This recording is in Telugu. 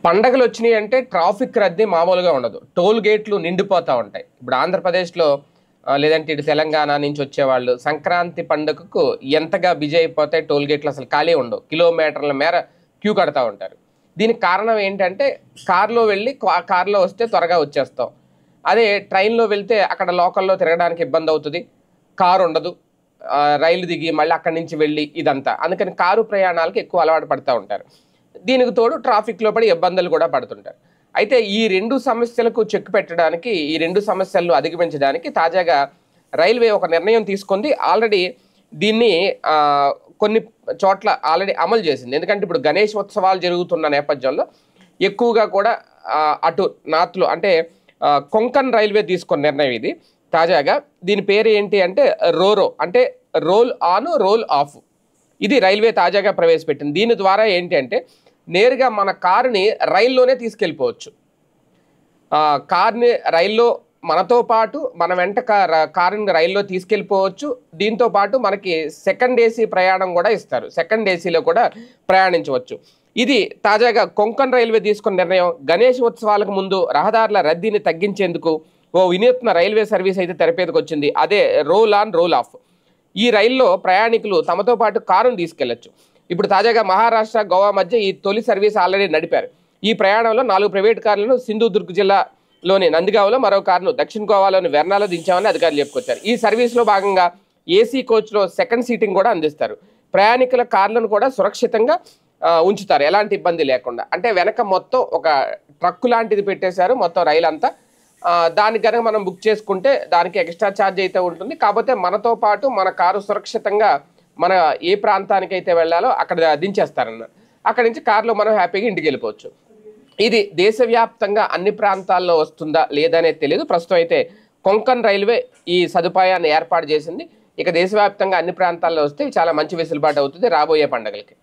పండగలు వచ్చినాయి అంటే ట్రాఫిక్ రద్దీ మామూలుగా ఉండదు. టోల్ గేట్లు నిండిపోతా ఉంటాయి. ఇప్పుడు ఆంధ్రప్రదేశ్‌లో లేదంటే ఇటు తెలంగాణ నుంచి వచ్చేవాళ్ళు సంక్రాంతి పండుగకు ఎంతగా బిజీ అయిపోతాయి టోల్ గేట్లు అసలు ఖాళీ ఉండవు. కిలోమీటర్ల మేర క్యూ కడతా ఉంటారు. దీనికి కారణం ఏంటంటే కార్‌లో వెళ్ళి కార్‌లో వస్తే త్వరగా వచ్చేస్తాం. అదే ట్రైన్‌లో వెళ్తే అక్కడ లోకల్‌లో తిరగడానికి ఇబ్బందవుతది. కారుండదు. రైలు దిగి మళ్ళీ అక్కడి నుంచి వెళ్ళి ఇదంతా. అందుకని కారు ప్రయాణాలకు ఎక్కువ అలవాటు పడతా ఉంటారు. దీనికి తోడు ట్రాఫిక్‌లో పడి ఇబ్బందులు కూడా పడుతుంటారు. అయితే ఈ 2 సమస్యలకు చెక్ పెట్టడానికి, ఈ 2 సమస్యలను అధిగమించడానికి తాజాగా రైల్వే ఒక నిర్ణయం తీసుకుంది. ఆల్రెడీ దీన్ని కొన్ని చోట్ల ఆల్రెడీ అమలు చేసింది. ఎందుకంటే ఇప్పుడు గణేష్ ఉత్సవాలు జరుగుతున్న నేపథ్యంలో ఎక్కువగా కూడా అటు నార్త్‌లో అంటే కొంకన్ రైల్వే తీసుకున్న నిర్ణయం ఇది. తాజాగా దీని పేరు ఏంటి అంటే రోరో అంటే రోల్ ఆన్, రోల్ ఆఫ్. ఇది రైల్వే తాజాగా ప్రవేశపెట్టింది. దీని ద్వారా ఏంటి అంటే నేరుగా మన కారుని రైల్లోనే తీసుకెళ్ళిపోవచ్చు. కార్ని రైల్లో మనతో పాటు మన వెంట కారుని రైల్లో తీసుకెళ్ళిపోవచ్చు. దీంతో పాటు మనకి సెకండ్ ఏసీ ప్రయాణం కూడా ఇస్తారు. సెకండ్ ఏసీలో కూడా ప్రయాణించవచ్చు. ఇది తాజాగా కొంకన్ రైల్వే తీసుకున్న నిర్ణయం. గణేష్ ఉత్సవాలకు ముందు రహదారుల రద్దీని తగ్గించేందుకు ఓ వినూత్న రైల్వే సర్వీస్ అయితే తెరపేదకు వచ్చింది. అదే రోల్ ఆన్, రోల్ ఆఫ్. ఈ రైల్లో ప్రయాణికులు తమతో పాటు కారును తీసుకెళ్లొచ్చు. ఇప్పుడు తాజాగా మహారాష్ట్ర, గోవా మధ్య ఈ తొలి సర్వీస్ ఆల్రెడీ నడిపారు. ఈ ప్రయాణంలో 4 ప్రైవేట్ కార్లను సింధుదుర్గ్ జిల్లాలోని నందిగావ్లో, మరో కారును దక్షిణ గోవాలోని వెర్నాలో దించామని అధికారులు చెప్పుకొచ్చారు. ఈ సర్వీస్లో భాగంగా ఏసీ కోచ్లో సెకండ్ సీటింగ్ కూడా అందిస్తారు. ప్రయాణికుల కార్లను కూడా సురక్షితంగా ఉంచుతారు, ఎలాంటి ఇబ్బంది లేకుండా. అంటే వెనక మొత్తం ఒక ట్రక్కు లాంటిది పెట్టేశారు మొత్తం రైలు అంతా. దానికి కనుక మనం బుక్ చేసుకుంటే దానికి ఎక్స్ట్రా ఛార్జ్ అయితే ఉంటుంది. కాకపోతే మనతో పాటు మన కారు సురక్షితంగా మన ఏ ప్రాంతానికి అయితే వెళ్ళాలో అక్కడ దించేస్తారన్న. అక్కడి నుంచి కారులో మనం హ్యాపీగా ఇంటికి వెళ్ళిపోవచ్చు. ఇది దేశవ్యాప్తంగా అన్ని ప్రాంతాల్లో వస్తుందా లేదనేది తెలియదు. ప్రస్తుతం అయితే కొంకన్ రైల్వే ఈ సదుపాయాన్ని ఏర్పాటు చేసింది. ఇక దేశవ్యాప్తంగా అన్ని ప్రాంతాల్లో వస్తే చాలా మంచి వెసులుబాటు అవుతుంది రాబోయే పండుగలకి.